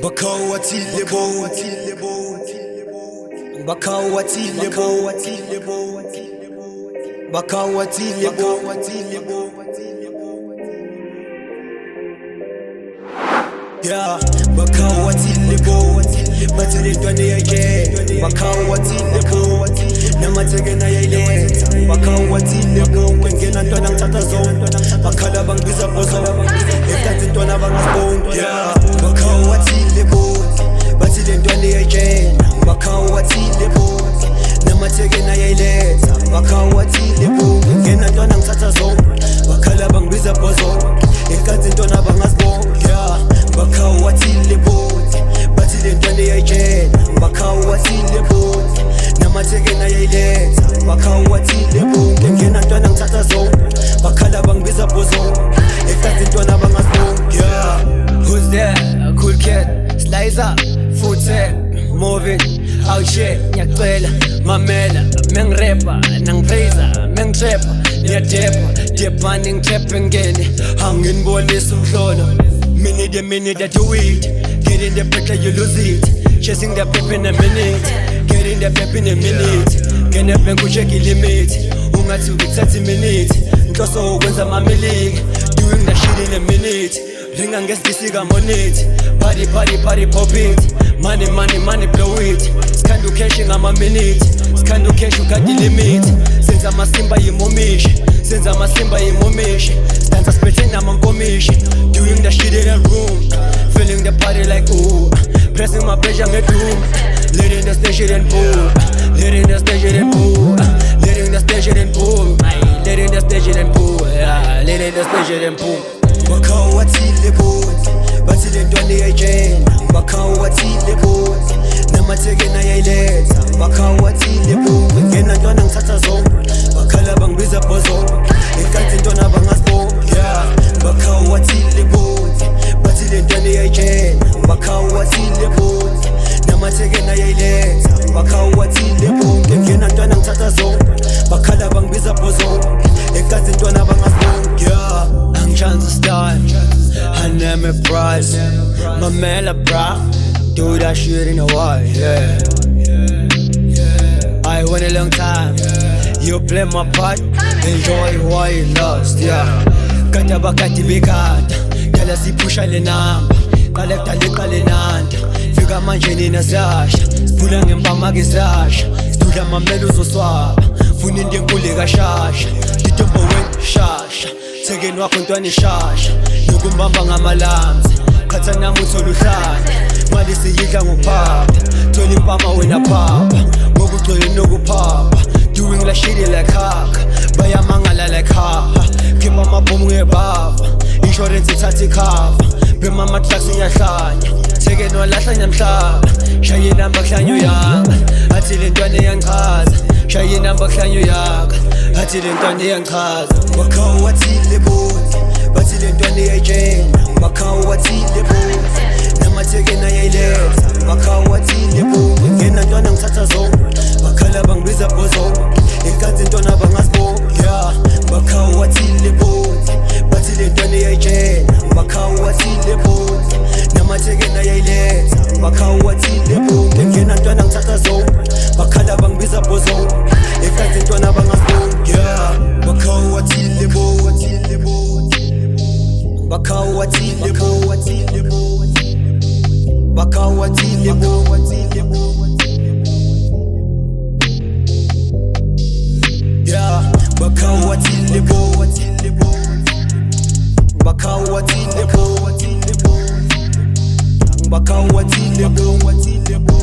Bakawatile bo, bakawatile bo, bakawatile bo. Yeah, bakawatile bo, batile ndwane yake. Bakawatile bo, namateke na yayiletha. Bakawatile bo, ngena ntwana ngithatha zonke. Bakhala bangibiza bozo, ekanti ntwana bangasiboni. Yeah, bakawatile bo, batile ndwane yake. Bakawatile bo, namateke na yayiletha. Bakawatile bo, ngena ntwana ngithatha zonke. Bakhala bangibiza bozo, ekanti ntwana bangasiboni. Yeah, bakawatile bo, batile ndwane yake. Bakawatile bo, namateke na yayiletha. Bakawatile bo, ngena ntwana ngithatha zonke. Bakhala bangibiza bozo, ekanti ntwana bangasiboni. Yeah, who's there? Cool kid, slicer, footset, moving, out shit, ngiyacela, mamela, mengirepa, nangipraisa, mengitrappa, ngiyadepa, depa ningtrappa ngene, angibonisa umhlolo. Minute I do it, get in the picture you lose it, chasing the pep in a minute, get in the pep in a minute, get up and go check the limit, ungathi ukuthatha minute, nhloso ukwenza mamiliki, doing that shit in a minute, ringa ngesibisika monit, party pop it, money blow it, scandu cash ngama minute, scandu cash ukati limit, senza masimba yimomishi, stanza spitting na mankomishi, doing the shit in a room, feeling the party like ooh, pressing my pressure me doom, letting the station and boom, letting the station and boom, letting the station and boom, letting the station and boom, letting the station and boom. Bakawatile bo, batile ndwane yake. Bakawatile bo, namateke na yayiletha. Bakawatile bo, ngena ntwana ngithatha zonke. Bakhala bangibiza bozo, ekanti ntwana bangasiboni. Yeah, bakawatile bo, batile ndwane yake. Bakawatile bo, namateke na yayiletha. Bakawatile bo, ngena ntwana ngithatha zonke. Bakhala bangibiza bozo, ekanti ntwana bangasiboni. Yeah, angichanza style, her name is Bryce, Mamela bra, do that shit in a while, yeah. I went a long time, you play my part, enjoy while you lost, yeah. Kata bakati bikata, kala sipusha le namba, kalekta le nanda, fika manje nina zasha, spula ngempama gezasha, studla mamelo uzoswaba, funa into enkulu kashasha, litombo weshasha, thekeni wakho ntwana ishasha, nokumbamba ngamalamzi, khatha nami uthola uhlala, mali siyidla ngokuphapha, thola impama wena phapha, ngokugcwele nokuphapha, doing la shit like haka, bayamangala like haha, khipha amabhomu ngebava, insurance ithatha ikhava, bema amatraks iyahlanya, thekeni walahla nyamhlaba, shaye inamba kuhlanyo yanga, athi le ntwana iyangichaza, shaye inamba kuhlanyo yanga, athi le ntwana iyangichaza. Bakawatile bo, batile ndwane yake. Bakawatile bo, namateke na yayiletha. Bakawatile bo, ngena ntwana ngithatha zonke. Bakhala bangibiza bozo, ekanti ntwana bangasiboni. Yeah, bakawatile bo, batile ndwane yake. Bakawatile bo, namateke na yayiletha. Bakawatile bo, ngena ntwana ngithatha zonke. Bakhala bangibiza bozo, ekanti ntwana bangasiboni. Yeah, bakawatile bo, bakawatile bo, bakawatile bo, yeah, bakawatile bo, bakawatile bo, bakawatile bo.